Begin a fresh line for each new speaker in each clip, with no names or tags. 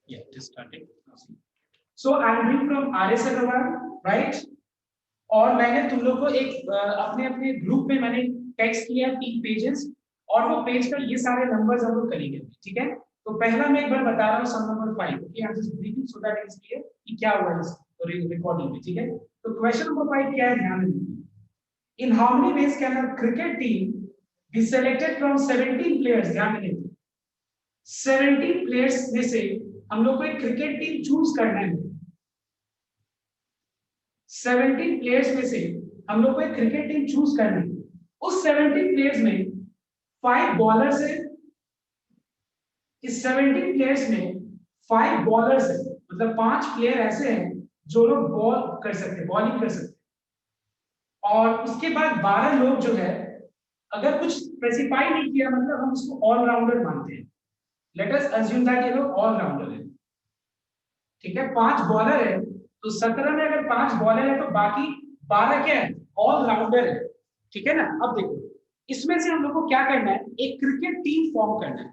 Yeah, just started. So I am reading from RS Agarwal, right? और मैंने तुम लोग को एक अपने अपने ग्रुप में मैंने टेक्स्ट किया 3 पेजेस और वो पेज पर ये सारे नंबर्स हम लोग करेंगे, ठीक है? तो पहला मैं एक बार बता रहा हूँ sum number 5, okay? I am just briefing so that it's clear कि क्या हुआ इस रिकॉर्डिंग में, ठीक है? तो क्वेश्चन नंबर 5 क्या है, ध्यान दीजिए। In how many ways can a cricket team be selected from 17 players? ध्यान दीजिए, 17 प्लेयर्स में से हम लोग को एक क्रिकेट टीम चूज करना है। 17 प्लेयर्स में से हम लोग को एक क्रिकेट टीम चूज करनी है। उस 17 प्लेयर्स में 5 बॉलर्स है। इस 17 प्लेयर्स में 5 बॉलर्स है, मतलब 5 प्लेयर ऐसे हैं जो लोग बॉल कर सकते हैं, बॉलिंग कर सकते हैं। और उसके बाद 12 लोग जो है, अगर कुछ स्पेसिफाई नहीं किया मतलब हम उसको ऑलराउंडर मानते हैं। लेट अस अज्यूम दैट ये लोग ऑलराउंडर है, ठीक है? 5 बॉलर है तो 17 में अगर 5 बॉलर है तो बाकी 12 क्या है, ऑलराउंडर है, ठीक है ना? अब देखो, इसमें से हम लोग को क्या करना है, एक क्रिकेट टीम फॉर्म करना है।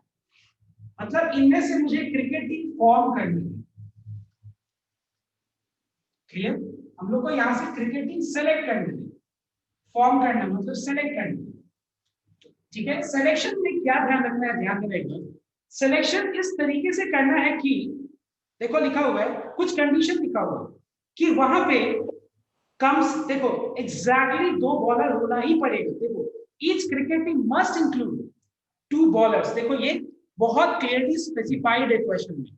मतलब इनमें से मुझे क्रिकेट टीम फॉर्म करनी है, क्लियर? हम लोग को यहां से क्रिकेट टीम सेलेक्ट करनी है, फॉर्म करना मतलब सेलेक्ट करना, ठीक है? सिलेक्शन में क्या ध्यान रखना है, ध्यान देना। सिलेक्शन इस तरीके से करना है कि देखो लिखा हुआ है, कुछ कंडीशन लिखा हुआ है कि वहां पे कम्स, देखो एग्जैक्टली 2 बॉलर होना ही पड़ेगा। देखो, each cricket team must include 2 bowlers. देखो ये बहुत क्लियरली स्पेसिफाइड है क्वेश्चन में।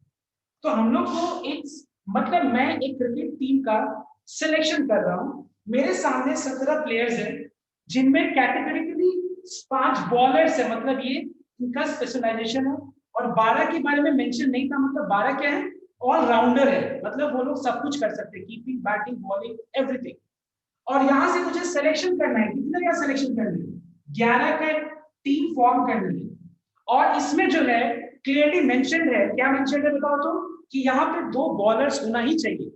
तो हम लोग को एक, मतलब मैं एक क्रिकेट टीम का सिलेक्शन कर रहा हूं। मेरे सामने 17 प्लेयर्स हैं जिनमें कैटेगरिकली 5 बॉलर्स है, मतलब ये इनका स्पेशलाइजेशन है। और 12 के बारे में मेंशन नहीं था, मतलब 12 क्या है, ऑलराउंडर है, मतलब वो लोग सब कुछ कर सकते हैं, कीपिंग, बैटिंग, बॉलिंग, एवरीथिंग। और यहां से मुझे सिलेक्शन करना है, कितने का सिलेक्शन करना है, 11 का टीम फॉर्म करनी है। और इसमें जो है क्लियरली मेंशन्ड है, क्या मेंशन्ड है बताओ तो, कि यहाँ पे 2 बॉलर्स होना ही चाहिए।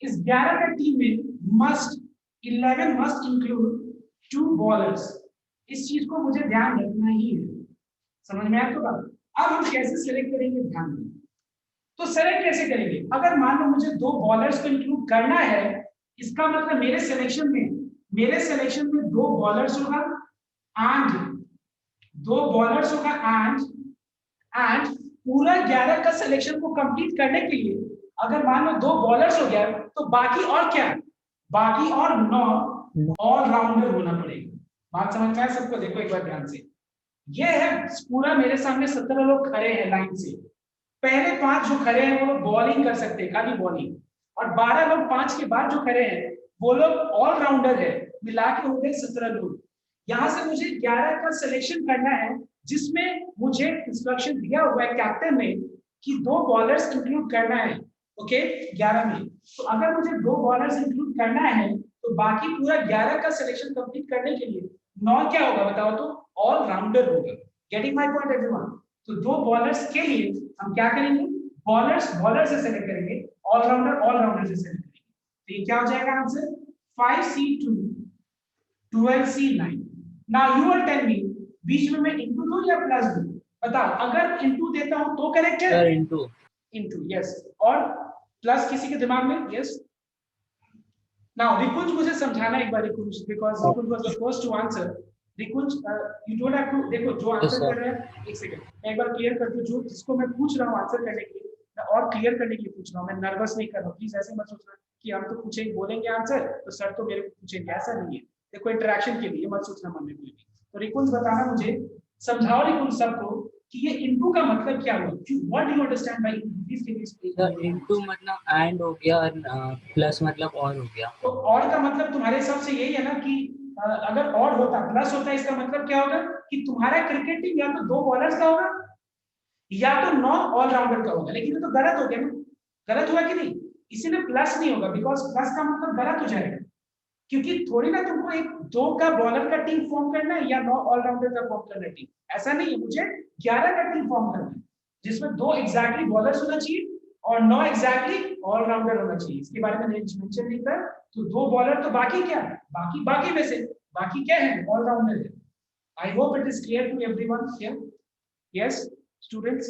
इस 11 का टीम में मस्ट 11 मस्ट इंक्लूड 2 बॉलर्स। इस चीज को मुझे ध्यान रखना ही है, समझ में आया तो बात? अब हम कैसे सिलेक्ट करेंगे, ध्यान दें। तो सेलेक्ट कैसे करेंगे, अगर मान लो मुझे 2 बॉलर्स को इंक्लूड करना है, इसका मतलब मेरे सिलेक्शन में 2 बॉलर्स होगा एंड 2 बॉलर्स होगा एंड पूरा 11 का सिलेक्शन को कंप्लीट करने के लिए अगर मान लो 2 बॉलर्स हो गया तो बाकी और क्या, बाकी और 9 ऑलराउंडर होना पड़ेगा। बात समझ में आया सबको? देखो एक बार ध्यान से, ये है पूरा मेरे सामने 17 लोग खड़े हैं लाइन से। पहले 5 जो खड़े हैं वो लोग बॉलिंग कर सकते हैं, खाली बॉलिंग। और 12 लोग 5 के बाद जो खड़े हैं वो लोग ऑलराउंडर है, मिला के हो गए 17 लोग। यहां से मुझे 11 का सिलेक्शन करना है, जिसमें मुझे इंस्ट्रक्शन दिया हुआ है कैप्टन ने कि 2 बॉलर्स इंक्लूड करना है, ओके? 11 में तो अगर मुझे 2 बॉलर्स इंक्लूड करना है तो बाकी पूरा 11 का सिलेक्शन कंप्लीट करने के लिए 9 क्या होगा बताओ तो, ऑलराउंडर होगा। Getting my point everyone? तो 2 बॉलर्स के लिए हम क्या करेंगे, बॉलर्स बॉलर से सेलेक्ट करेंगे, ऑलराउंडर ऑलराउंडर से सेलेक्ट करेंगे। तो ये क्या हो जाएगा answer, 5C2 12C9। Now you are tell me, बीच में मैं इंटू दूं या प्लस दूं, बताओ? अगर इंटू देता हूं तो करेक्ट है,
सर इंटू।
Into, yes. और प्लस किसी के दिमाग में, यस? नाउ रिकुंज मुझे समझाना एक बार, Rikunj, because Rikunj was the first to answer. Rikunj, you don't have to, देखो जो
यस
आंसर
सर।
कर रहे हैं, एक सेकंड मैं एक बार क्लियर कर दूं, जो जिसको मैं पूछ रहा हूं आंसर करने के लिए, मैं और क्लियर करने के लिए पूछ रहा हूं, मैं नर्वस नहीं कर रहा हूं। प्लीज ऐसे मत सोचना कि हम तो पूछेंगे बोलेंगे आंसर तो सर तो मेरे को पूछेंगे, ऐसा नहीं है। देखो इंटरेक्शन के लिए मत सोचना मन में कोई भी। तो रिकुंज बताना मुझे, समझाओ रिकुंज सबको कि ये इनटू का मतलब क्या हुआ, what do you understand by into, please can you
sir
explain.
Into मतलब एंड हो गया और प्लस मतलब और हो गया।
तो और का मतलब तुम्हारे हिसाब से यही है ना कि अगर और होता, प्लस होता, इसका मतलब क्या होगा कि तुम्हारा क्रिकेट टीम या तो 2 बॉलर्स का होगा या तो 9 ऑलराउंडर का होगा। लेकिन ये तो गलत हो गया ना, गलत हुआ कि नहीं? इसीलिए प्लस नहीं होगा, बिकॉज प्लस का मतलब गलत हो जाएगा। क्योंकि थोड़ी ना तुमको एक 2 का बॉलर का टीम फॉर्म करना है या 9 ऑलराउंडर का फॉर्म करना है टीम, ऐसा नहीं है। मुझे 11 का टीम फॉर्म करना है जिसमें 2 एग्जैक्टली बॉलर्स होना चाहिए और 9 एग्जैक्टली ऑलराउंडर होना चाहिए। इसके बारे में मेंशन नहीं था। तो 2 बॉलर तो बाकी क्या है, बाकी बाकी में से बाकी क्या है, ऑलराउंडर है। I hope it is clear to everyone here. Yes students,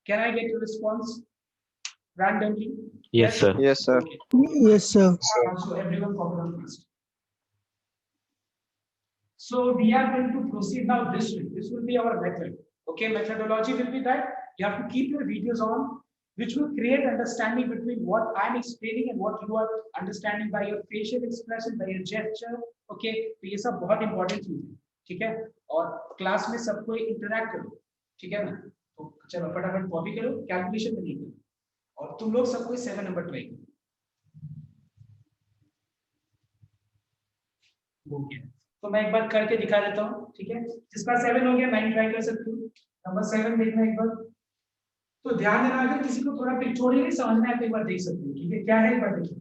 can I get your response? randomly?
Yes, sir.
Yes, sir.
Okay.
Yes, sir.
So everyone copy on first. So we are going to proceed now this way. This will be our method. Okay, methodology will be that you have to keep your videos on, which will create understanding between what I'm explaining and what you are understanding by your facial expression, by your gesture. Okay, तो ये सब बहुत important चीज है, ठीक है? और class में सबको इंटरेक्ट करो, ठीक है ना? तो चलो फटाफट कॉपी करो, कैलकुलेशन में नहीं करो, और तुम लोग सबको 7 नंबर ट्राई करो। हो गया, तो मैं एक बार करके दिखा देता हूँ, ठीक है? जिसका 7 हो गया 9 ट्राई कर सकते हो। नंबर 7 देखना एक बार। तो ध्यान देना, अगर किसी को थोड़ा पिक्चोरियली समझ में आए तो एक बार देख सकते हो, ठीक है? क्या है एक बार देखिए।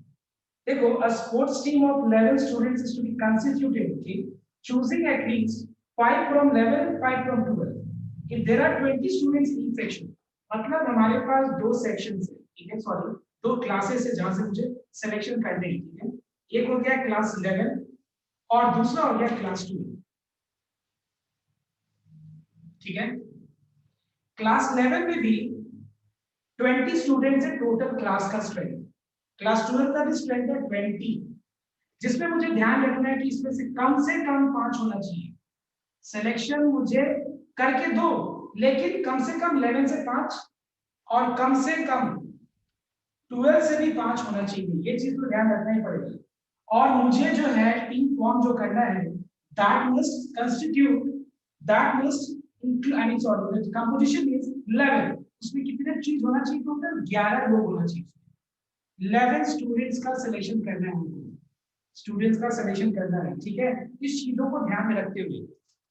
देखो, a sports team of 11 students is to be constituted, okay? Choosing at least 5 from 11, 5 from 12. If there are 20 students in each section, मतलब हमारे पास 2 sections है, ठीक है? सॉरी, 2 classes है जहां से मुझे selection करनी है, ठीक है? एक हो गया क्लास 11 और दूसरा हो गया क्लास 2, ठीक है? क्लास 11 में भी 20 स्टूडेंट्स है टोटल क्लास का स्ट्रेंथ। क्लास 12 का भी स्ट्रेंथ है 20, जिसमें मुझे ध्यान रखना है कि इसमें से कम 5 होना चाहिए। सिलेक्शन मुझे करके दो, लेकिन कम से कम 11 से 5 और कम से कम 12 से भी 5 होना चाहिए। ये चीज तो ध्यान रखना ही पड़ेगा। और मुझे जो है टीम फॉर्म जो करना है, that must constitute, that must I mean sorry, the composition is 11. उसमें कितने चीज होना चाहिए? टोटल 11 लोग होना चाहिए। 11 स्टूडेंट्स का सिलेक्शन करना है हमको, स्टूडेंट्स का सिलेक्शन करना है, ठीक है? इस चीजों को ध्यान में रखते हुए,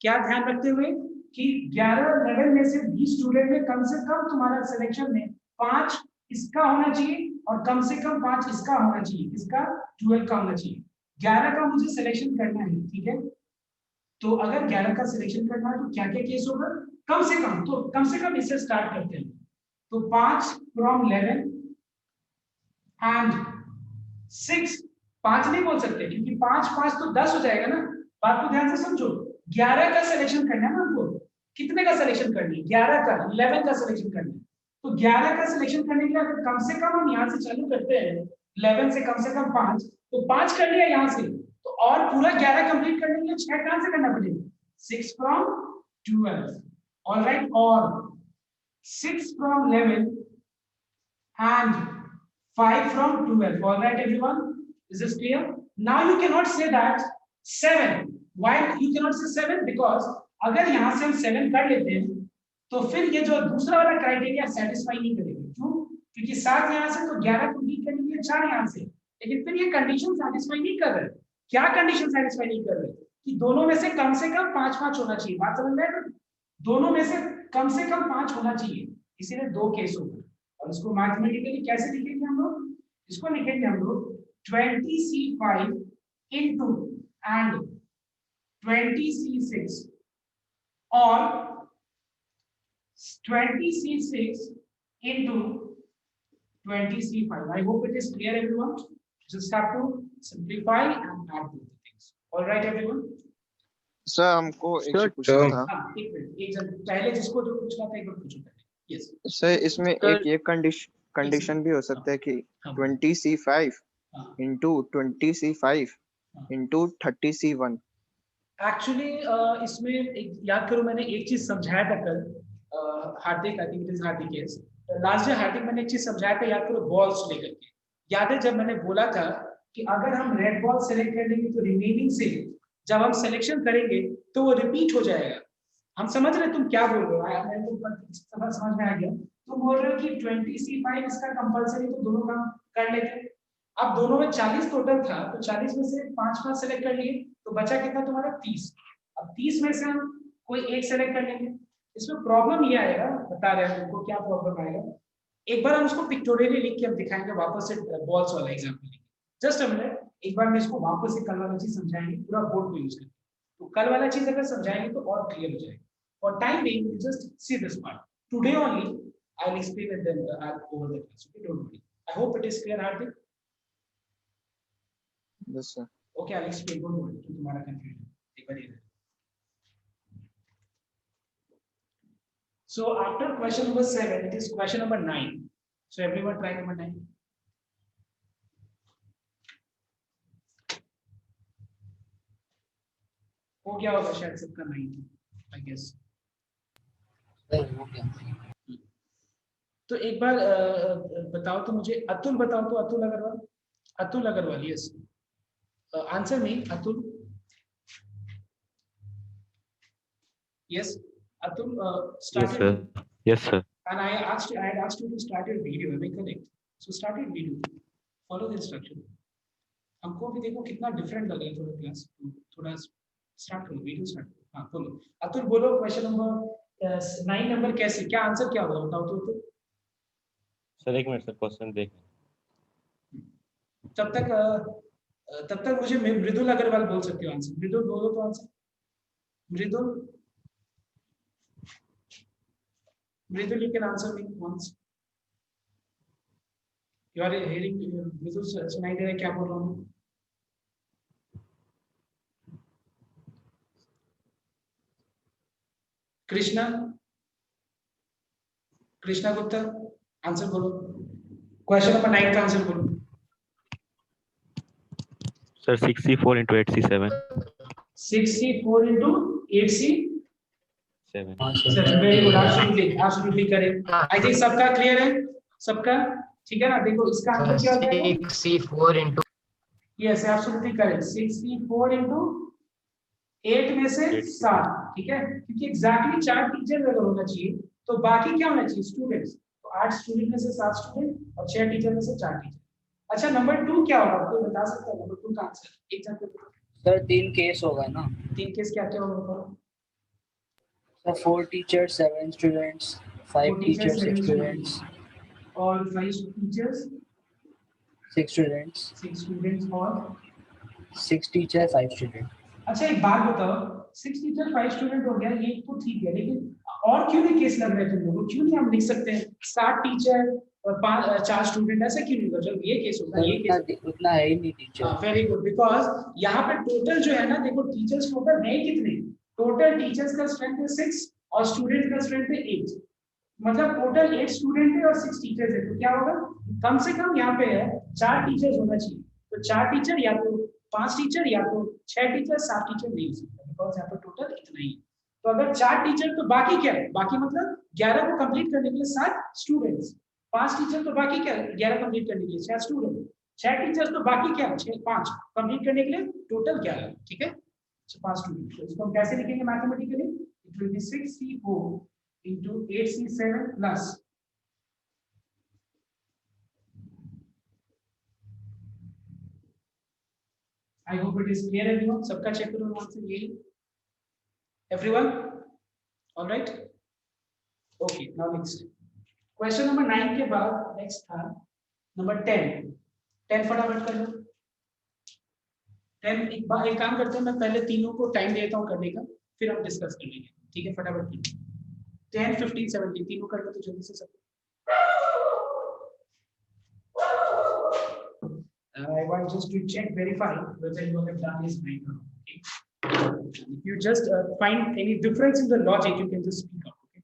क्या ध्यान रखते हुए कि 11 में से 20 स्टूडेंट में कम से कम तुम्हारा सिलेक्शन में 5 इसका होना चाहिए और कम से कम 5 इसका होना चाहिए, इसका 12 का होना चाहिए। 11 का मुझे सिलेक्शन करना है, ठीक है? तो अगर 11 का सिलेक्शन करना है तो क्या क्या केस होगा? कम से कम, तो कम से कम इससे स्टार्ट करते हैं। तो 5 from 11 एंड 6, 5 नहीं बोल सकते क्योंकि 5 तो 10 हो जाएगा ना। बात को ध्यान से समझो, 11 का सिलेक्शन करना है ना हमको। कितने का सिलेक्शन करना है? 11 का, 11 का सिलेक्शन करना है। तो 11 का सिलेक्शन करने के लिए अगर कम से कम हम यहाँ से चालू करते हैं 11 से कम 5, तो 5 कर लिया यहाँ से, तो और पूरा 11 कंप्लीट करने के लिए 6 कहां से करना पड़ेगा? 6 from 12, all right, or 6 from 11 and 5 from 12, all right everyone, is this clear? Now you cannot say that 7. Why you cannot say 7? Because अगर यहाँ से हम 7 कर लेते हैं तो फिर ये जो दूसरा वाला क्राइटेरिया सेटिस्फाई नहीं करेगा। क्यों? क्योंकि 7 यहाँ से तो 11 कंप्लीट करने के लिए 4 यहाँ से, लेकिन फिर ये कंडीशन सेटिस्फाई नहीं कर रहे। क्या कंडीशन सेटिस्फाई नहीं कर रहे? कि दोनों में से कम 5 होना चाहिए। बात समझ में आया? दोनों में से कम 5 होना चाहिए, इसीलिए 2 केस होगा। और इसको मैथमेटिकली कैसे लिखेंगे हम लोग? इसको लिखेंगे हम लोग 20C5 into and 20C6 और 20C6 into 20C5. I hope it is clear everyone. Just have to simplify and add both the things. All right everyone.
Sir हमको एक चीज पूछना था।
हाँ, एक मिनट, एक जन पहले जिसको जो पूछना था एक बार पूछो पहले। यस
सर, इसमें एक ये कंडीशन भी हो सकता है कि 20C5 into 20C5 into 30C1।
Actually इसमें एक याद करो, मैंने एक चीज समझाया था कल, Hardik, I think it is Hardik, yes last day Hardik, मैंने एक चीज समझाया था, याद करो बॉल्स लेकर के। याद है जब मैंने बोला था कि अगर हम रेड बॉल सेलेक्ट कर लेंगे तो रिमेनिंग से जब हम सिलेक्शन करेंगे तो वो रिपीट हो जाएगा। हम समझ रहे तुम क्या बोल रहे हो? मेरे को समझ में आ गया। तुम बोल रहे हो कि 20C5 इसका कंपलसरी, तो दोनों काम कर लेते। अब दोनों में 40 टोटल था, तो 40 में से 5 सेलेक्ट कर लिए, तो बचा कितना तुम्हारा? 30। अब 30 में से हम कोई एक सेलेक्ट कर लेंगे। इसमें प्रॉब्लम ये आएगा, बता रहे हैं तुमको क्या प्रॉब्लम आएगा। एक बार हम उसको पिक्टोरियली लिख के हम दिखाएंगे, वापस से बॉल्स वाला एग्जांपल। जस्ट अ मिनट, एक बार मैं इसको वापस से कल वाला चीज समझाएंगे, पूरा बोर्ड को यूज करके। तो कल वाला चीज अगर समझाएंगे तो और क्लियर हो जाएगा। और time being just see this part today only, I will explain it then over the class. Okay, don't worry. I hope it is clear Hardik.
Yes sir.
Okay, I will explain, don't worry, तुम्हारा confusion एक बार ये। So after question number 7, it is question number 9. So everyone try number 9. हो गया होगा शायद सबका 9, I guess. तो एक बार बताओ तो मुझे, अतुल बताओ तो, Atul Agarwal, yes, answer me, Atul, yes, Atul, started.
Yes, sir.
And I had asked you to start your video, am I correct? So start your video, follow the instruction. हमको भी देखो कितना डिफरेंट लग रहा है थोड़ा क्लास, थोड़ा स्टार्ट करो, वीडियो स्टार्ट करो। हाँ बोलो अतुल, बोलो क्वेश्चन नंबर 9 नंबर कैसे, क्या आंसर क्या होगा बताओ तो।
सर एक मिनट सर, क्वेश्चन देख।
तब तक मुझे मृदुल अग्रवाल बोल सकते हो आंसर। मृदुल बोलो तो answer. Mridul you can answer me once. You are hearing मृदुल सुनाई दे रहा है क्या बोल रहा हूँ? कृष्णा गुप्ता आंसर बोलो, क्वेश्चन नंबर 9 का आंसर बोलो।
Sir 64 into 8C7.
64 into 8C7।
7.
Very good, absolutely correct. I think सबका क्लियर है, सबका ठीक है ना। देखो इसका आंसर क्या हो जाएगा?
64 into,
yes absolutely correct, 64 into 8 में से 7, ठीक है, क्योंकि एग्जैक्टली 4 टीचर अगर होना चाहिए तो बाकी क्या होना चाहिए? स्टूडेंट्स। तो 8 स्टूडेंट में से 7 स्टूडेंट और 6 टीचर में से 4 टीचर। अच्छा नंबर 2 क्या होगा, कोई बता सकता है नंबर 2 का आंसर? एक साथ
सर 3 केस होगा ना।
3 केस क्या क्या होगा?
Sir 4 teachers 7 students, 5 teachers 6 students,
और 5 टीचर्स
6 स्टूडेंट्स,
6 स्टूडेंट्स और
6 टीचर 5 स्टूडेंट।
अच्छा एक बात बताओ, 6 टीचर 5 स्टूडेंट हो गया, ये तो ठीक है, लेकिन और क्यों नहीं केस लग रहे तुम लोगों? क्यों नहीं हम लिख सकते हैं 7 टीचर और 4 स्टूडेंट, ऐसा क्यों नहीं? जब ये केस होगा, ये केस
उतना है ही नहीं टीचर।
वेरी गुड, बिकॉज यहाँ पे टोटल जो है ना, देखो टीचर्स टोटल है कितने? टोटल टीचर्स का स्ट्रेंथ है 6 और स्टूडेंट का स्ट्रेंथ है 8, मतलब टोटल 8 स्टूडेंट है और 6 टीचर्स है। तो क्या होगा, कम से कम यहाँ पे है 4 टीचर्स होना चाहिए। तो 4 टीचर या तो 5 टीचर या तो 6 टीचर, 7 टीचर नहीं हो सकता, बिकॉज यहाँ पे टोटल इतना ही। तो अगर 4 टीचर तो बाकी क्या है? बाकी मतलब 11 को कंप्लीट करने के लिए 7 स्टूडेंट्स, 5 टीचर तो बाकी क्या है? 11 कंप्लीट करने के लिए 6 स्टूडेंट, 6 टीचर्स तो बाकी क्या है? 5 कंप्लीट करने के लिए टोटल 11, ठीक है, 5 स्टूडेंट। तो इसको हम कैसे लिखेंगे mathematically? It will be 6C4 into 8C7 plus I hope it is clear everyone. सबका चेक करो आंसर यही, everyone, all right, okay, now next question number 9 के बाद next था number 10 फटाफट कर लो। 10 एक काम करते हैं, मैं पहले तीनों को टाइम देता हूँ करने का, फिर हम डिस्कस कर लेंगे, ठीक है? फटाफट 10 15 17 तीनों कर लो तो जल्दी से सब। I want just to check, verify whether you have done this right now. Okay. If you just find any difference in the logic, you can just speak up. Okay.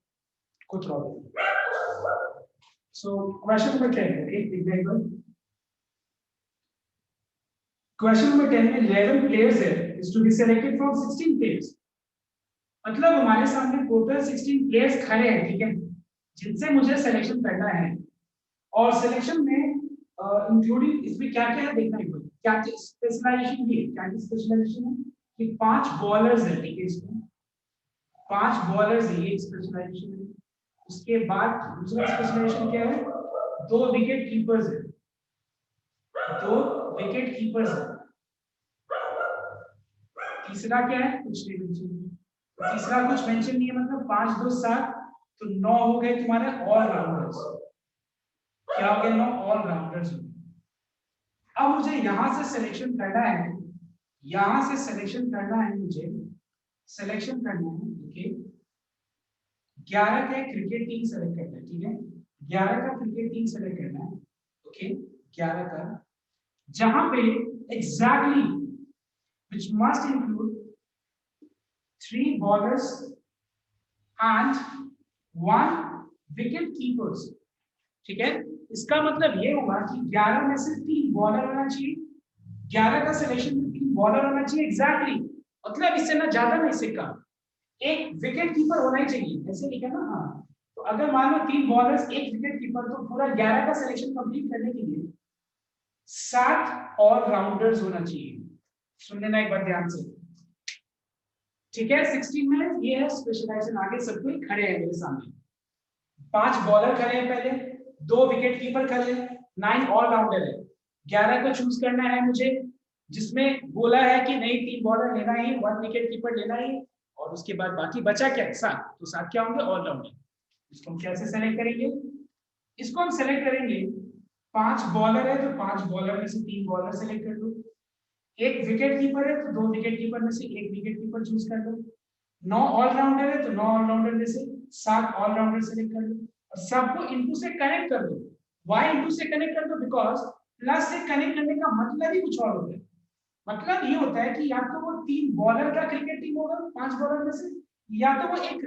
Good problem. So question number 10. Okay. Example. Question number 10 में 11 players है, is to be selected from 16 players. मतलब हमारे सामने total 16 players खड़े हैं, ठीक है, जिनसे मुझे सिलेक्शन करना है। और सिलेक्शन में इंक्लूडिंग इसमें क्या क्या है देखना है, क्या स्पेशलाइजेशन भी है। क्या स्पेशलाइजेशन है कि 5 बॉलर्स है, ठीक है, इसमें 5 बॉलर्स है, ये स्पेशलाइजेशन है। उसके बाद दूसरा स्पेशलाइजेशन क्या है? 2 विकेट कीपर्स है, 2 विकेट कीपर्स है। तीसरा क्या है? कुछ नहीं मेंशन, तीसरा कुछ मेंशन नहीं है, मतलब 5 2 7 तो 9 हो गए तुम्हारे ऑलराउंडर्स। क्या हो गया? 9 ऑलराउंडर्स। अब मुझे यहां से सिलेक्शन करना है, यहां से सिलेक्शन करना है, मुझे सिलेक्शन करना है, ओके। 11 का क्रिकेट टीम सेलेक्ट करना है, ठीक है, 11 का क्रिकेट टीम सेलेक्ट करना है, ओके, 11 का, जहां पे exactly which must include 3 bowlers and 1 wicket keepers, ठीक है। इसका मतलब ये हुआ कि 11 में से 3 बॉलर होना चाहिए, 11 का सिलेक्शन में 3 बॉलर होना चाहिए एग्जैक्टली, मतलब इससे ना ज्यादा ना इससे कम, एक विकेट कीपर होना ही चाहिए, ऐसे लिखा ना। हाँ, तो अगर मान लो 3 बॉलर्स, एक विकेट कीपर, तो पूरा 11 का सिलेक्शन कंप्लीट करने के लिए 7 ऑलराउंडर्स होना चाहिए। सुन लेना एक बार ध्यान से, ठीक है। 16 में ये है स्पेशलाइजेशन, आगे सब कोई खड़े हैं मेरे सामने, 5 बॉलर खड़े हैं पहले, 2 विकेट कीपर खड़े हैं, 9 ऑलराउंडर है। 11 को चूज करना है मुझे, जिसमें बोला है कि नहीं 3 बॉलर लेना ही, 1 विकेट कीपर लेना ही, और उसके बाद बाकी बचा क्या, 7, तो 7 क्या होंगे, ऑलराउंडर। इसको हम कैसे सेलेक्ट करेंगे, इसको हम सेलेक्ट करेंगे, 5 बॉलर है तो 5 बॉलर में से 3 बॉलर सेलेक्ट कर लो, एक विकेट कीपर है तो 2 विकेट कीपर में से एक विकेट कीपर चूज कर लो, 9 ऑलराउंडर है तो 9 ऑलराउंडर में से 7 ऑलराउंडर सेलेक्ट कर लो, और सबको इनटू से कनेक्ट कर दो। व्हाई इनटू से कनेक्ट कर दो, बिकॉज प्लस से कनेक्ट करने का मतलब ही कुछ और होता है। मतलब ये होता है कि या तो वो 3 बॉलर का क्रिकेट टीम होगा 5 बॉलर में से, या तो वो एक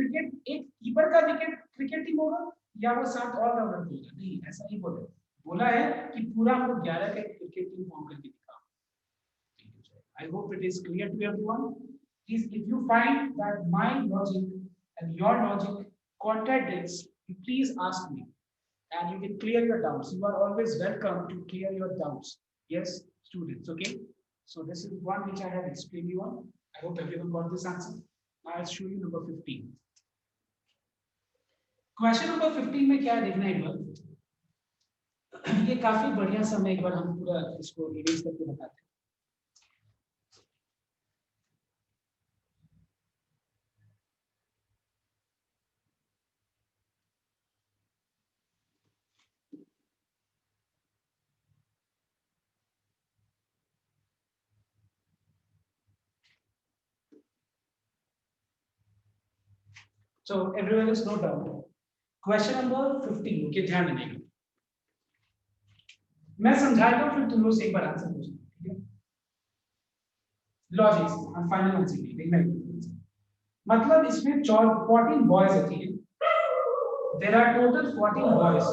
कीपर का विकेट क्रिकेट टीम होगा, या वो 7 ऑलराउंडर होगा। नहीं, ऐसा नहीं बोला, बोला है कि पूरा हम लोग 11 का क्रिकेट टीम फॉर्म करके दिखा। I hope it is clear to everyone. Please, if you find that my logic and your logic contradicts, please ask me, and you can clear your doubts. You are always welcome to clear your doubts. Yes, students. Okay. So this is one which I have explained you on. I hope everyone got this answer. Now I'll show you number 15. Question number 15 में क्या देखना है एक बार, ये काफी बढ़िया समय, एक बार हम पूरा इसको रिवाइज करके बताते हैं। So everyone is note down. Question number 15 के ध्यान देना, मैं समझाता हूँ फिर तुम लोग से एक बार आंसर पूछना, ठीक है। लॉजिक्स और फाइनल आंसर देखना, मतलब इसमें 14 बॉयज होती है, देयर आर टोटल 14 बॉयज,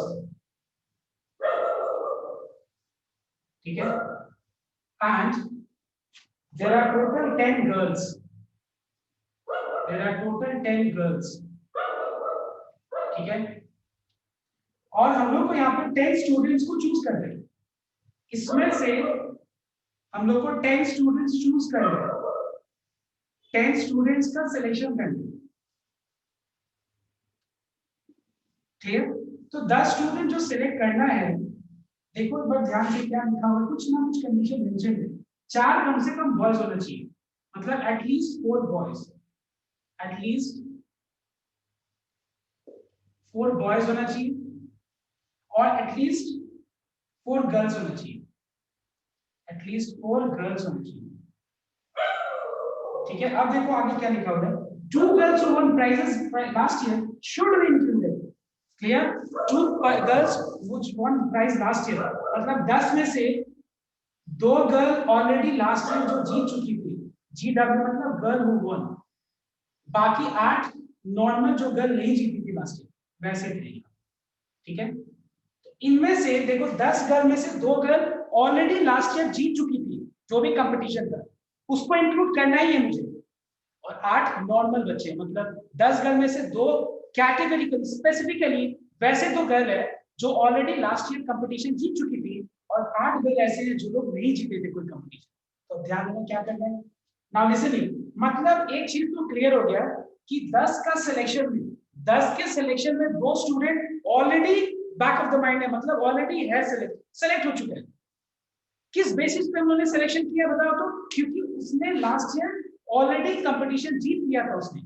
ठीक है, and there are total 10 girls, there are total 10 girls, ठीक है। और हम लोग को यहाँ पे 10 स्टूडेंट्स को चूज कर रहे हैं, इसमें से हम लोग को 10 स्टूडेंट्स चूज कर रहे हैं, 10 स्टूडेंट्स का सिलेक्शन करना है, ठीक है। तो 10 स्टूडेंट जो सिलेक्ट करना है, देखो एक बार ध्यान से क्या लिखा हुआ है, कुछ ना कुछ कंडीशन मेंशन है, 4 कम से कम बॉयज होना चाहिए, मतलब एटलीस्ट 4 बॉयज, एटलीस्ट 4 बॉयज होना चाहिए, और एटलीस्ट 4 गर्ल्स होना चाहिए, एटलीस्ट 4 गर्ल्स होना चाहिए, ठीक है। अब देखो आगे क्या लिखा हुआ है, 2 girls who won prizes last year should be included, clear, 2 girls which won prize last year, मतलब 10 में से 2 गर्ल ऑलरेडी लास्ट ईयर जो जीत चुकी थी, GW मतलब गर्ल हु won, बाकी 8 नॉर्मल जो गर्ल नहीं जीती थी लास्ट ईयर वैसे रहेगा, ठीक है। इनमें से देखो 10 गर्ल में से 2 गर्ल ऑलरेडी लास्ट ईयर जीत चुकी थी जो भी कंपटीशन था, उसको इंक्लूड करना ही है मुझे, और 8 नॉर्मल बच्चे, मतलब 10 गर्ल में से 2 कैटेगरिकली स्पेसिफिकली वैसे 2 गर्ल है जो ऑलरेडी लास्ट ईयर कंपटीशन जीत चुकी थी, और 8 गर्ल ऐसे हैं जो लोग नहीं जीते थे कोई कंपटीशन। तो ध्यान देना क्या करना है, नाउ लिसनिंग, मतलब एक चीज तो क्लियर हो गया कि 10 का सिलेक्शन में, 10 के सिलेक्शन में 2 student already back of the mind है, मतलब ऑलरेडी है सेलेक्ट हो चुके हैं। किस बेसिस पे उन्होंने सिलेक्शन किया बताओ तो, क्योंकि उसने लास्ट ईयर ऑलरेडी कंपटीशन जीत लिया था, उसने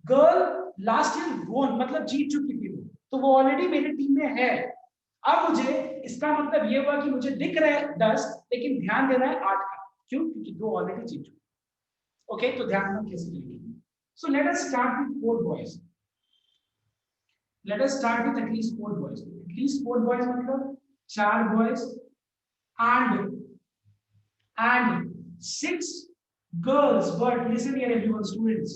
गर्ल लास्ट ईयर वोन मतलब जीत चुकी थी वो, तो वो ऑलरेडी मेरी टीम में है। अब मुझे इसका मतलब ये हुआ कि मुझे दिख रहा है 10, लेकिन ध्यान देना है 8 का, क्यों, क्योंकि 2 ऑलरेडी जीत चुके। ओके, तो ध्यान में कैसे लिखेंगे, so let us start with 4 boys, let us start with at least 4 boys, at least 4 boys मतलब 4 boys and 6 girls, but listen here everyone students,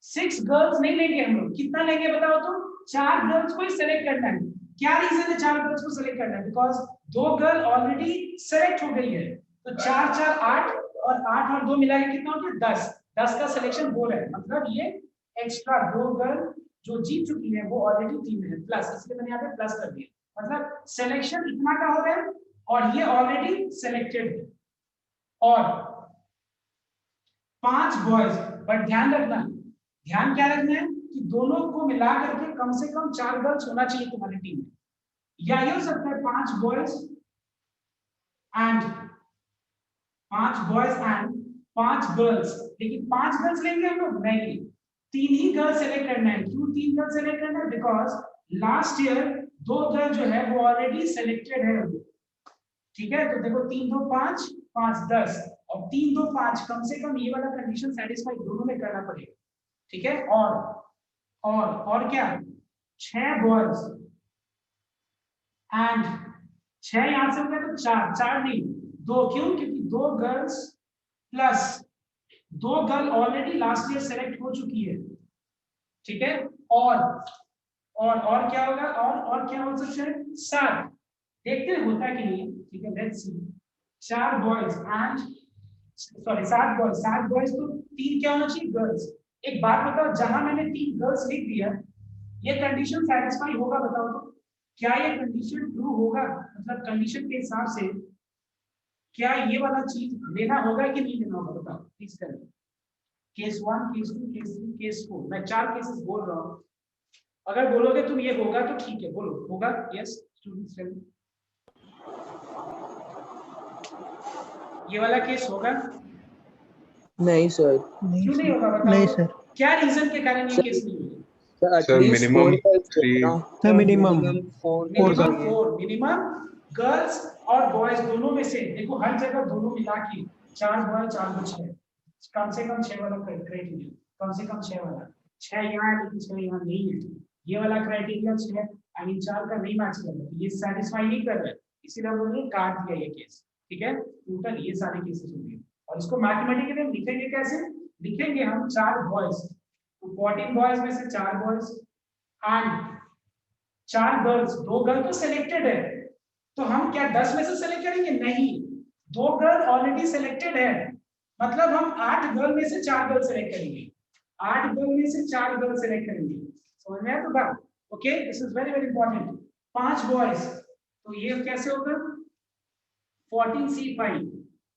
6 girls नहीं लेंगे हम लोग, कितना लेंगे बताओ तो, 4 गर्ल्स को ही सेलेक्ट करना है, क्या रीजन है 4 गर्ल्स को सेलेक्ट करना है? बिकॉज 2 गर्ल ऑलरेडी सेलेक्ट हो गई है, तो 4 4 8 और 8 और 2 मिला के कितना हो गया 10। 10 का सिलेक्शन हो रहा है, मतलब ये एक्स्ट्रा 2 गर्ल जो जीत चुकी है वो ऑलरेडी टीम में है, प्लस इसलिए मैंने यहाँ पे प्लस कर दिया, मतलब सिलेक्शन इतना का हो रहा है और ये ऑलरेडी सेलेक्टेड है। और 5 बॉयज, बट ध्यान रखना, ध्यान क्या रखना है कि दोनों को मिला करके कम से कम 4 गर्ल्स होना चाहिए तुम्हारी टीम में, या ये हो सकता है 5 बॉयज एंड 5 गर्ल्स, लेकिन 5 गर्ल्स लेंगे हम लोग नहीं, 3 ही गर्ल्स सेलेक्ट करना है। क्यों 3 गर्ल्स सेलेक्ट करना है? बिकॉज लास्ट ईयर 2 गर्ल जो है वो ऑलरेडी सेलेक्टेड है, ठीक है। तो देखो 3 2 5 5 10 और 3 2 5, कम से कम ये वाला कंडीशन सेटिस्फाई दोनों में करना पड़ेगा, ठीक है। और क्या 6 बॉयज एंड 6 यहां से हो गया तो 4 4 नहीं 2, क्यों? क्योंकि 2 girls plus 2 girl already last year select हो चुकी है, ठीक है। और क्या होगा? और क्या हो सकता है? 7, देखते हैं होता कि नहीं, ठीक है। Let's see 4 boys and sorry 7 boys तो 3 क्या होना चाहिए? गर्ल्स। एक बात बताओ, जहां मैंने 3 गर्ल्स लिख दिया, ये कंडीशन सेटिस्फाई होगा? बताओ तो क्या ये कंडीशन ट्रू होगा? मतलब कंडीशन के हिसाब से क्या ये वाला चीज लेना होगा कि नहीं लेना होगा? बताओ प्लीज करें। केस 1, केस 2, केस 3, केस 4, मैं 4 केसेस बोल रहा हूं, अगर बोलोगे तुम ये होगा तो ठीक है, बोलो होगा। यस स्टूडेंट्स, ये वाला केस होगा?
नहीं सर।
क्यों नहीं होगा बताओ?
नहीं सर।
क्या रीजन के कारण ये केस नहीं होगा?
Sir minimum 3
sir minimum
minimum girls और बॉयज दोनों में से, देखो हर जगह दोनों मिला के 4 बॉय 4 गर्ल 6, कम से कम 6 वाला क्राइटेरिया, कम से कम 6 वाला, 6 यहाँ है लेकिन 6 यहाँ नहीं है, ये वाला क्राइटेरिया 6 आई मीन 4 का नहीं मैच कर रहा है, ये सेटिस्फाई नहीं कर रहा है, इसीलिए हम लोगों ने काट दिया ये केस, ठीक है। टोटल ये सारे केसेस होंगे और इसको मैथमेटिकली लिखेंगे कैसे? लिखेंगे हम 4 बॉयज, तो 14 बॉयज में से 4 बॉयज एंड 4 गर्ल्स, 2 गर्ल तो सिलेक्टेड है, तो हम क्या 10 में से सेलेक्ट करेंगे? नहीं, 2 गर्ल ऑलरेडी सिलेक्टेड है, मतलब हम 8 गर्ल में से 4 गर्ल सेलेक्ट करेंगे, 8 गर्ल में से 4 गर्ल सेलेक्ट करेंगे, समझ में आया? तो बात okay, this is very very important. 5 boys, तो ये कैसे होगा? 14C5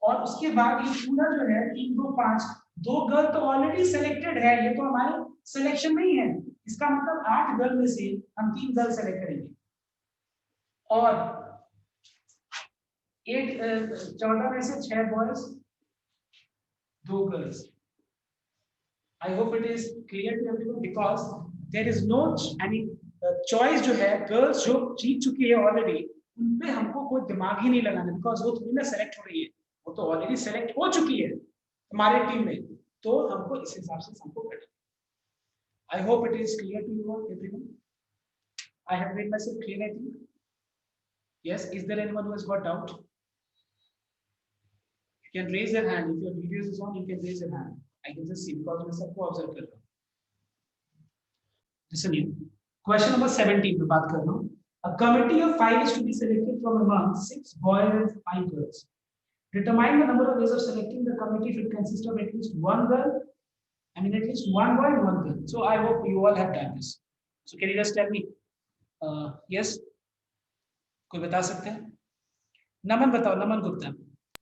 और उसके बाद ये पूरा जो है 3 2 5, 2 गर्ल तो ऑलरेडी सिलेक्टेड है, ये तो हमारे सिलेक्शन में ही है, इसका मतलब 8 गर्ल में से हम 3 गर्ल सेलेक्ट करेंगे और 14 में से 6 boys 2 girls. I hope it is clear to everyone, because there is no any choice जो है, गर्ल्स जो जीत चुकी है ऑलरेडी उनपे हमको कोई दिमाग ही नहीं लगाना, बिकॉज वो थोड़ी ना सेलेक्ट हो रही है, वो तो ऑलरेडी सेलेक्ट हो चुकी है हमारे टीम में, तो हमको इस हिसाब से हमको करना। I hope it is clear to you all, everyone. I have made myself clear, I think. Yes, is there anyone who has got doubt? You can raise your hand. If your video is on, you can raise your hand. I can just see because मैं सबको observe कर रहा हूँ. Listen here. Question number 17 पे बात कर रहा हूँ. A committee of 5 is to be selected from among 6 boys and 5 girls. Determine the number of ways of selecting the committee if it consists of at least 1 girl. I mean, at least 1 boy and 1 girl. So I hope you all have done this. So can you just tell me? Yes. कोई बता सकते हैं? नमन बताओ, नमन गुप्ता,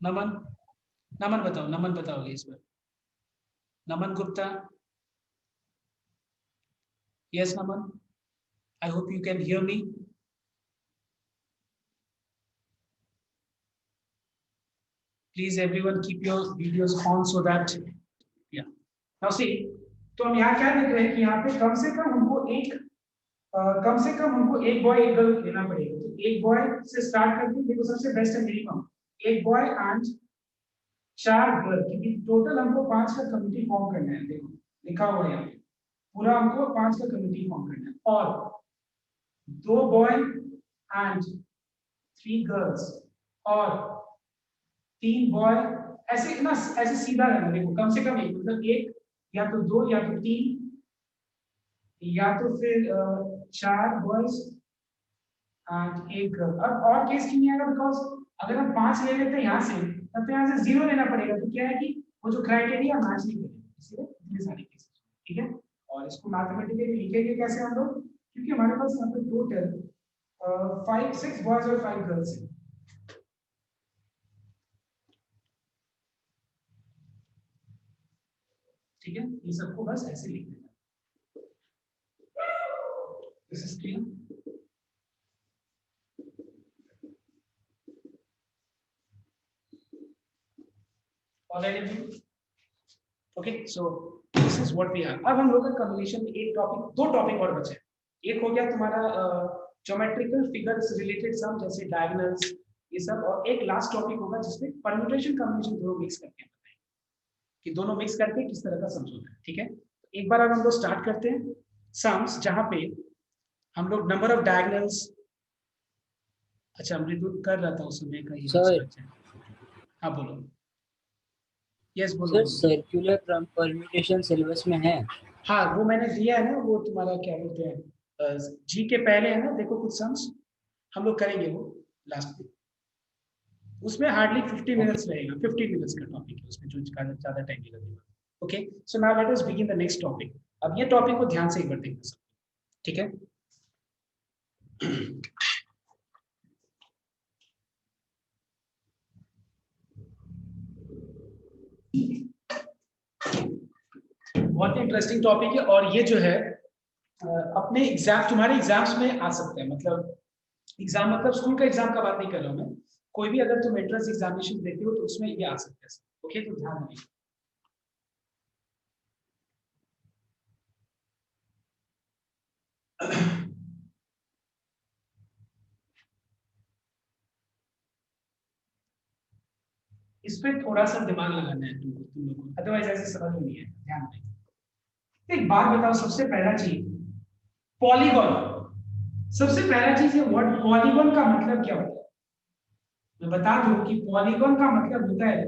नमन बताओ, नमन बताओगे इस बार? नमन Gupta. Yes, Naman. I hope you can hear me. Please, everyone, keep your videos on so that. Now see, तो हम यहाँ क्या देख रहे हैं कि यहाँ पे कम से कम हमको एक बॉय एक गर्ल लेना पड़ेगा, तो एक बॉय से स्टार्ट करके देखो सबसे बेस्ट है मिनिमम एक बॉय एंड 4 गर्ल, क्योंकि टोटल हमको 5 का कमिटी फॉर्म करना है, देखो लिखा हुआ है यहाँ पे पूरा हमको 5 का कमिटी फॉर्म करना है, और 2 बॉय एंड 3 गर्ल्स और 3 बॉय, ऐसे ना ऐसे सीधा रहना, देखो कम से कम एक, मतलब एक या तो 2 या तो 3 या तो फिर 4 बॉयज एक अब और केस क्यों नहीं आएगा, बिकॉज अगर हम 5 ले लेते हैं यहाँ से, तब तो यहाँ से 0 लेना पड़ेगा, तो क्या है कि वो जो क्राइटेरिया मैच नहीं करेगा, इसलिए इतने सारे केस, ठीक है। और इसको मैथमेटिकली लिखेंगे कैसे हम लोग, क्योंकि हमारे पास यहाँ पे टोटल 6 बॉयज और 5 गर्ल्स हैं, ठीक है। ये सबको बस ऐसे लिख देना, this is clear. Okay, so this is what we have. अब हम लोग का कम्बिनेशन में एक टॉपिक, 2 टॉपिक और बचे। एक हो गया तुम्हारा ज्योमेट्रिकल फिगर्स रिलेटेड सम, जैसे डायगोनल्स ये सब, और एक लास्ट टॉपिक होगा जिसमें परम्यूटेशन कॉम्बिनेशन दोनों मिक्स करके बताएंगे कि दोनों मिक्स करके किस तरह का सम्स होता है, ठीक है। एक बार अब हम लोग स्टार्ट करते हैं सम्स, जहां पे हम लोग नंबर ऑफ डायगोनल्स, अच्छा मृदुल कर रहा था उस समय का ये
सर।
हाँ बोलो, यस बोलो।
सर सर्कुलर परम्यूटेशन सिलेबस में है?
हाँ वो मैंने दिया है ना, वो तुम्हारा क्या बोलते हैं जी के पहले है ना, देखो कुछ सम्स हम लोग करेंगे वो लास्ट में, उसमें हार्डली 50 मिनट्स रहेगा, 50 मिनट्स का टॉपिक है, उसमें जो ज्यादा टाइम नहीं लगेगा। Okay, so now let us begin the next topic. अब ये टॉपिक को ध्यान से एक बार देखना सब, ठीक है। बहुत इंटरेस्टिंग टॉपिक है, और ये जो है अपने एग्जाम, तुम्हारे एग्जाम्स में आ सकते हैं, मतलब एग्जाम मतलब स्कूल का एग्जाम का बात नहीं कर रहा हूं मैं, कोई भी अगर तुम एंट्रेंस एग्जामिनेशन देते हो तो उसमें ये आ सकते हैं। ओके, तो ध्यान रखिए। इस पे थोड़ा सा दिमाग लगाना है तुम लोगों को, अदरवाइज ऐसे समझ में नहीं है, ध्यान रखिए। एक बात बताओ, सबसे पहला चीज पॉलीगॉन, सबसे पहला चीज है वर्ड पॉलीगॉन का मतलब क्या होता है। मैं बता दूं कि पॉलीगॉन का मतलब होता है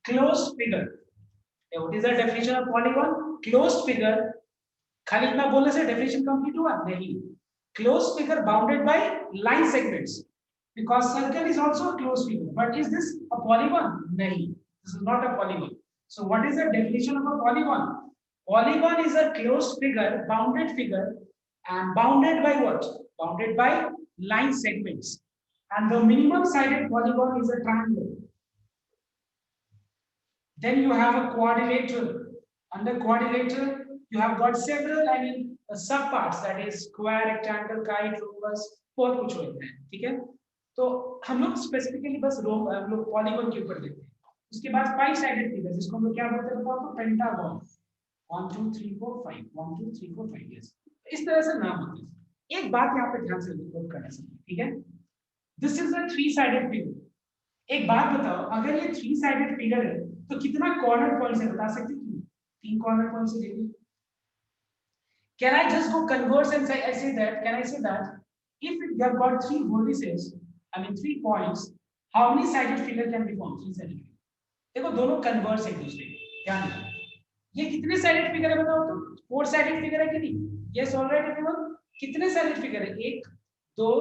closed figure. What is the definition of polygon? Closed figure. खाली इतना बोलने से डेफिनेशन कंप्लीट हुआ? नहीं। Closed figure bounded by line segments, because circle is also a closed figure, but is this a polygon? Nahi, this is not a polygon. So what is the definition of a polygon? Polygon is a closed figure, bounded figure, and bounded by what? Bounded by line segments, and the minimum sided polygon is a triangle. Then you have a quadrilateral. Under quadrilateral you have got several, I mean subparts, that is square, rectangle, kite, rhombus, बहुत कुछ होता है, ठीक है। तो हम लोग specifically बस हम लोग पॉलीगॉन के ऊपर देखते हैं। उसके बाद 5 साइडेड फिगर, जिसको हम लोग क्या बोलते हैं बताओ तो पेंटागन। 1 2 3 4 5, 1 2 3 4 5, यस, इस तरह से नाम होते हैं। एक बात यहाँ पे ध्यान से नोट करना चाहिए, ठीक है। This is a 3 sided figure. एक बात बताओ, अगर ये 3 साइडेड फिगर है तो कितना कॉर्नर पॉइंट्स है बता सकते हो? 3 कॉर्नर पॉइंट्स है, देखिए। Can I just go converse and say, can I say that if you have got 3 vertices, I mean 3 points, how many sided figure can be formed? 3 sided figure। देखो दोनों converse एक दूसरे के, ध्यान रखना। ये कितने साइडेड फिगर है बताओ तो? 4 साइडेड फिगर है कि नहीं? Yes, alright everyone. कितने साइडेड फिगर है? 1 2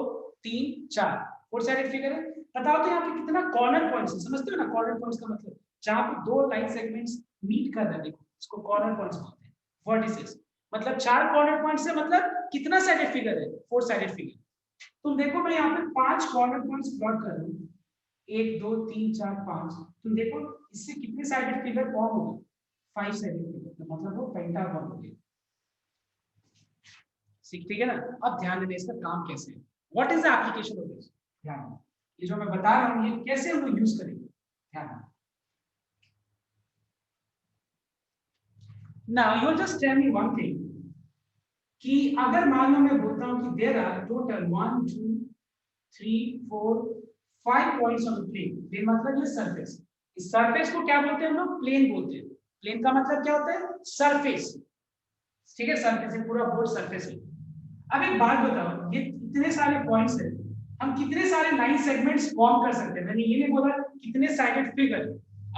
3 4, 4 साइडेड फिगर है। बताओ तो यहाँ पे कितना कॉर्नर पॉइंट्स है? समझते हो ना कॉर्नर पॉइंट्स का मतलब? जहां पे 2 लाइन सेगमेंट्स मीट कर रहे हैं, देखो इसको कॉर्नर पॉइंट्स बोलते हैं, वर्टिसेस। मतलब 4 कॉर्नर पॉइंट्स है, मतलब कितना साइडेड फिगर है? 4 साइडेड फिगर। तुम देखो मैं यहाँ पे 5 कॉर्नर पॉइंट्स प्लॉट कर रहा हूँ, 1 2 3 4 5। तुम देखो इससे कितने साइडेड फिगर फॉर्म होगा? 5 साइडेड फिगर, तो मतलब वो पेंटागन हो गया। ठीक है ना। अब ध्यान देना इसका काम कैसे है, what is the application of this. ध्यान देना, ये जो मैं बता रहा हूँ ये कैसे हम लोग यूज करेंगे, ध्यान देना। Now you just tell me one thing, कि अगर मान लो मैं बोलता हूं कि there are total 1 2 3 4 5 points on the plane. Plane मतलब ये सरफेस। इस सरफेस को क्या बोलते हैं हम लोग? प्लेन बोलते हैं। प्लेन का मतलब क्या होता है? सरफेस, ठीक है। सरफेस, पूरा बोर्ड सरफेस है। अब एक बात बताओ, ये इतने सारे पॉइंट्स हैं, हम कितने सारे लाइन सेगमेंट्स फॉर्म कर सकते हैं? मैंने ये नहीं बोला कितने साइडेड फिगर।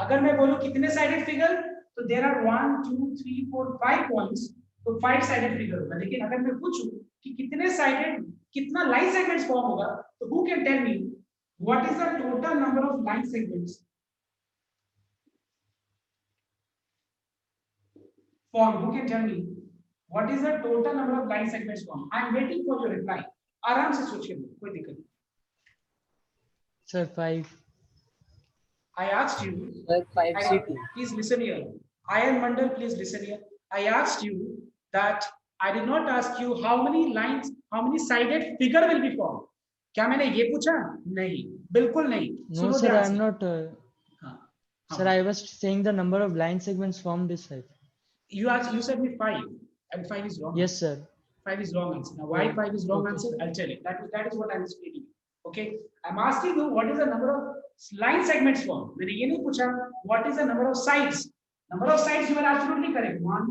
अगर मैं बोलूं कितने साइडेड फिगर, तो देयर आर 1 2 3 4 5 पॉइंट्स, तो 5 साइडेड फिगर होगा। लेकिन अगर मैं पूछूं कि कितना लाइन सेगमेंट्स फॉर्म होगा? तो who can tell me what is the total number of line segments formed? Who can tell me what is the total number of line segments formed? I am waiting for your reply. आराम से सोचिए, कोई दिक्कत नहीं.
Sir, 5.
I asked you.
Sir, 5C2.
Please listen here. Ayan Mandal, please listen here. I asked you that I did not ask you how many lines, how many sided figure will be formed. क्या मैंने ये पूछा? नहीं, बिल्कुल नहीं.
No, sir, I am not. Sir, I was saying the number of line segments formed is 5.
You asked, you said me 5, and 5 is wrong.
Yes, sir.
5 is wrong answer. Now, why 5 is wrong answer? I'll tell you. That is what I'm explaining. Okay. I'm asking you what is the number of line segments formed. मैंने ये नहीं पूछा what is the number of sides. Number of sides you are absolutely correct. 1,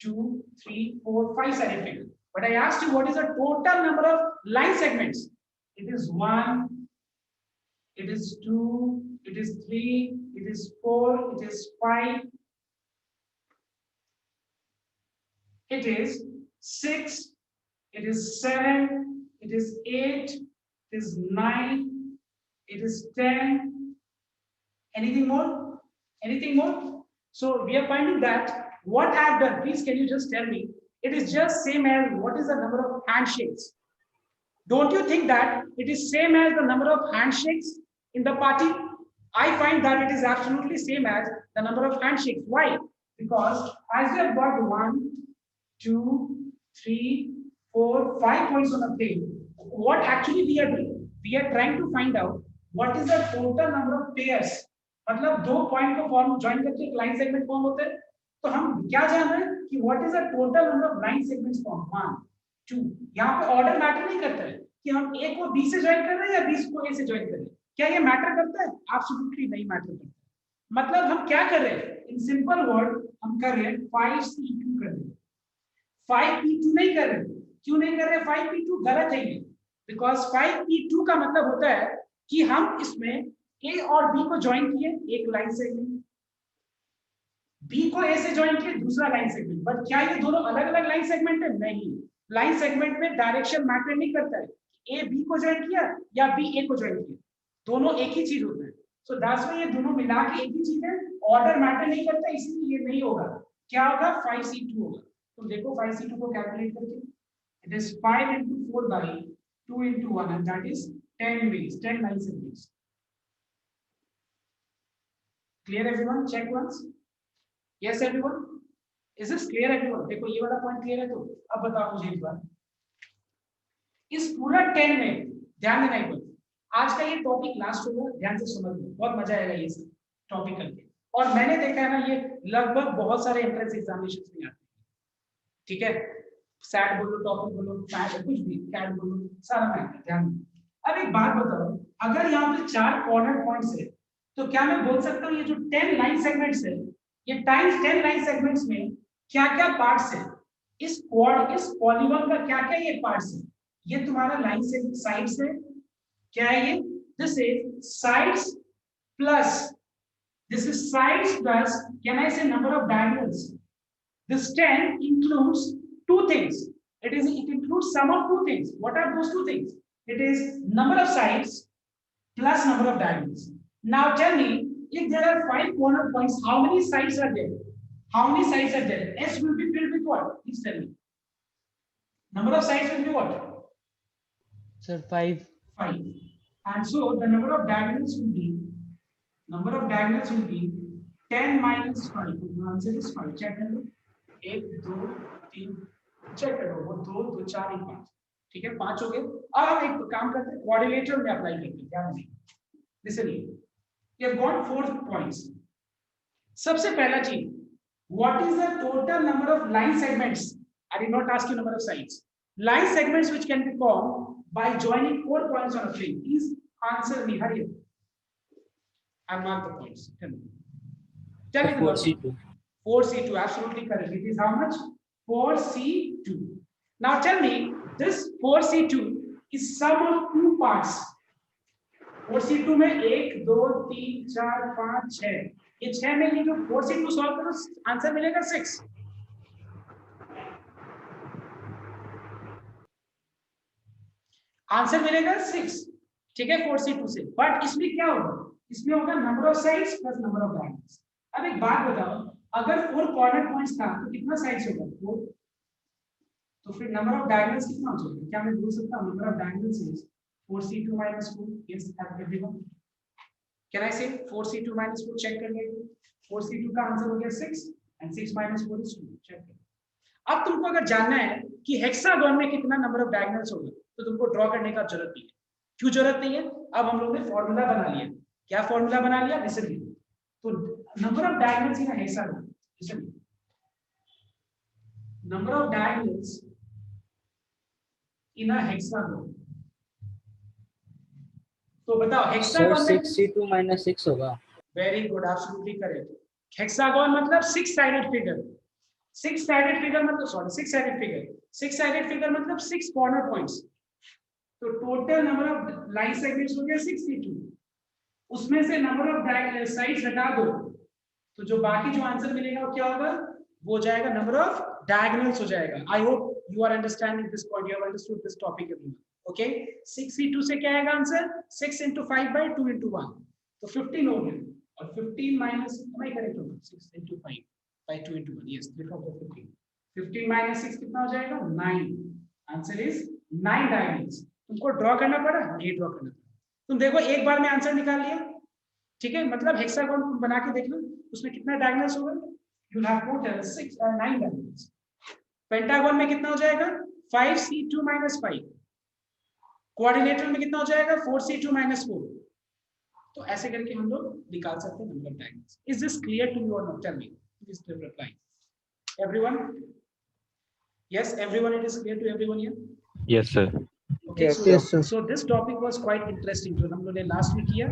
2, 3, 4, 5 sided figure. But I asked you what is the total number of line segments. It is 1. It is 2. It is 3. It is 4. It is 5. It is 6, it is 7, it is 8, it is 9, it is 10. Anything more? Anything more? So we are finding that what I have done, please can you just tell me, it is just same as what is the number of handshakes. Don't you think that it is same as the number of handshakes in the party? I find that it is absolutely same as the number of handshakes. Why? Because as we have got 1, 2, 3, 4, 5 points on a plane. What actually we are doing? We are trying to find out what is the total number of pairs. मतलब दो point को form join करके एक line segment form होता है. तो हम क्या जान रहे हैं कि what is the total number of line segments formed? 1, 2. यहाँ पे ऑर्डर मैटर नहीं करता है कि हम A को B से ज्वाइन कर रहे हैं या B को A से ज्वाइन कर रहे हैं. क्या ये मैटर करता है? एब्सोल्युटली नहीं मैटर करता. मतलब हम क्या कर रहे हैं? इन सिंपल वर्ड हम कर रहे हैं 5C2 कर रहे हैं. 5P2 नहीं कर रहे. क्यों नहीं कर रहे? 5P2 गलत है ये. बिकॉज 5P2 का मतलब होता है कि हम इसमें A और B को ज्वाइन किए एक लाइन सेगमेंट, B को A से ज्वाइन किए दूसरा लाइन सेगमेंट. बट क्या ये दोनों अलग अलग लाइन सेगमेंट है? नहीं. लाइन सेगमेंट में डायरेक्शन मैटर नहीं करता है. A B को ज्वाइन किया या B A को ज्वाइन किया, दोनों एक ही चीज होता है. सो दैट्स व्हाई ये दोनों मिला के एक ही चीज है. ऑर्डर मैटर नहीं करता, इसलिए ये नहीं होगा. क्या होगा? 5C2 होगा. तो देखो 5C2 को कैलकुलेट करके, it is 5 into 4 by 2 into 1, and that is 10 ways, 10 line segments. Clear everyone? Check once. Yes everyone? Is this clear everyone? देखो ये वाला पॉइंट क्लियर है. तो अब बताओ मुझे एक बार, इस पूरा 10 में ध्यान देना एक बार. आज का ये टॉपिक लास्ट होगा, ध्यान से समझ लो, बहुत मजा आएगा ये सब टॉपिक करके. और मैंने देखा है ना, ये लगभग बहुत सारे एंट्रेंस एग्जामिनेशंस में आते हैं. ठीक है, सैट बोलो, टॉपिक बोलो, कुछ भी कैट बोलो, सारा मैटर ध्यान. अब एक बात बताओ, अगर यहाँ पे 4 कॉर्नर पॉइंट्स है तो क्या मैं बोल सकता हूँ ये जो 10 लाइन सेगमेंट्स है, ये टाइम्स 10 लाइन सेगमेंट्स में क्या क्या पार्ट्स है? इस पॉलीगॉन का क्या क्या ये पार्ट्स है? ये तुम्हारा लाइन से साइड्स है. क्या है ये? This is sides plus, this is sides plus, can I say number of diagonals? This 10 includes two things. It includes sum of two things. What are those two things? It is number of sides plus number of diagonals. Now tell me, if there are 5 corner points, how many sides are there? How many sides are there? S will be filled with what? Please tell me. Number of sides will be what?
Sir, 5.
5. And so the number of diagonals will be 10 minus 5. The answer is 5. Check करो. 1 2 3 check करो. वो 2 2 4 1 5. ठीक है, 5 हो गए. अब हम एक काम करते हैं, कोऑर्डिनेटर में अप्लाई करते हैं. ध्यान दें. Listen here. You have got 4 points. सबसे पहला चीज, what is the total number of line segments? I did not ask you number of sides. Line segments which can be formed by joining 4 points on a plane. Please answer me. Hurry up. I'll mark the points. Tell me.
4C2.
4C2, absolutely correct. It is how much? 4C2. Now tell me, this 4C2 is sum of 2 parts. 4C2 में 1 2 3 4 5 6. ये 6 में ये जो 4C2 solve करो, answer मिलेगा 6. Answer मिलेगा 6, ठीक है 4C2 से। बट इसमें क्या होगा, इसमें होगा number of sides plus number of diagonals. अब एक बात बताओ, अगर 4 कॉर्नर पॉइंट्स था तो कितना साइड्स होगा 4, तो फिर नंबर ऑफ डायगोनल्स कितना हो जाएगा? क्या मैं बोल सकता हूं number of diagonals is 4C2 - 4? Yes everyone, can I से 4C2 - 4? चेक कर लेंगे। 4C2 का आंसर हो गया 6 एंड 6 - 4 is 2। चेक कर। अब तुमको अगर जानना है कि हेक्सागोन में कितना नंबर ऑफ डायगोनल्स होगा तो तुमको ड्रॉ करने का जरूरत नहीं है। क्यों जरूरत नहीं है? अब हम लोग ने फॉर्मूला बना लिया। क्या फॉर्मूला बना लिया? लिसन, तो number of diagonals in hexagon, listen, number of diagonals in a hexagon. तो बताओ
सर
हेक्सागोन में
6C2 - 6 होगा।
Very good, absolutely correct. Hexagon मतलब 6 साइडेड फिगर। 6 साइडेड फिगर मतलब sorry 6 sided figure, 6 sided figure मतलब 6 कॉर्नर पॉइंट्स। तो total number of line segments हो गया 6C2, उसमें से नंबर ऑफ साइड्स हटा दो तो जो बाकी जो आंसर मिलेगा वो क्या होगा? वो हो जाएगा नंबर ऑफ डायगोनल्स हो जाएगा। I hope you are understanding this point, you have understood this topic everyone. Okay, 6C2 से क्या आएगा आंसर? 6 × 5/2 × 1, तो 15 हो गया। और 15 माइनस, am I correct होगा? 6 × 5/2 × 1, yes, देखो 15। 15 - 6 कितना हो जाएगा? 9। Answer is 9 diagonals. तुमको ड्रॉ करना पड़ा? नहीं ड्रॉ करना पड़ा। तुम देखो एक बार में आंसर निकाल लिया, ठीक है। मतलब हेक्सागोन तुम बना के देख लो, उसमें कितना डायगोनल्स होगा? You will have total 9 diagonals. Pentagon में कितना हो जाएगा? 5C2 - 5। कोऑर्डिनेटर में कितना हो जाएगा? 4C2 - 4। तो ऐसे करके हम लोग निकाल सकते हैं number of diagonals. Is this clear to you or not? Tell me, please reply everyone. Yes everyone, it is clear to everyone here?
Yes, sir.
Okay,
Yes,
so,
sir.
so this topic was quite interesting जो हम लोगों ने last में किया।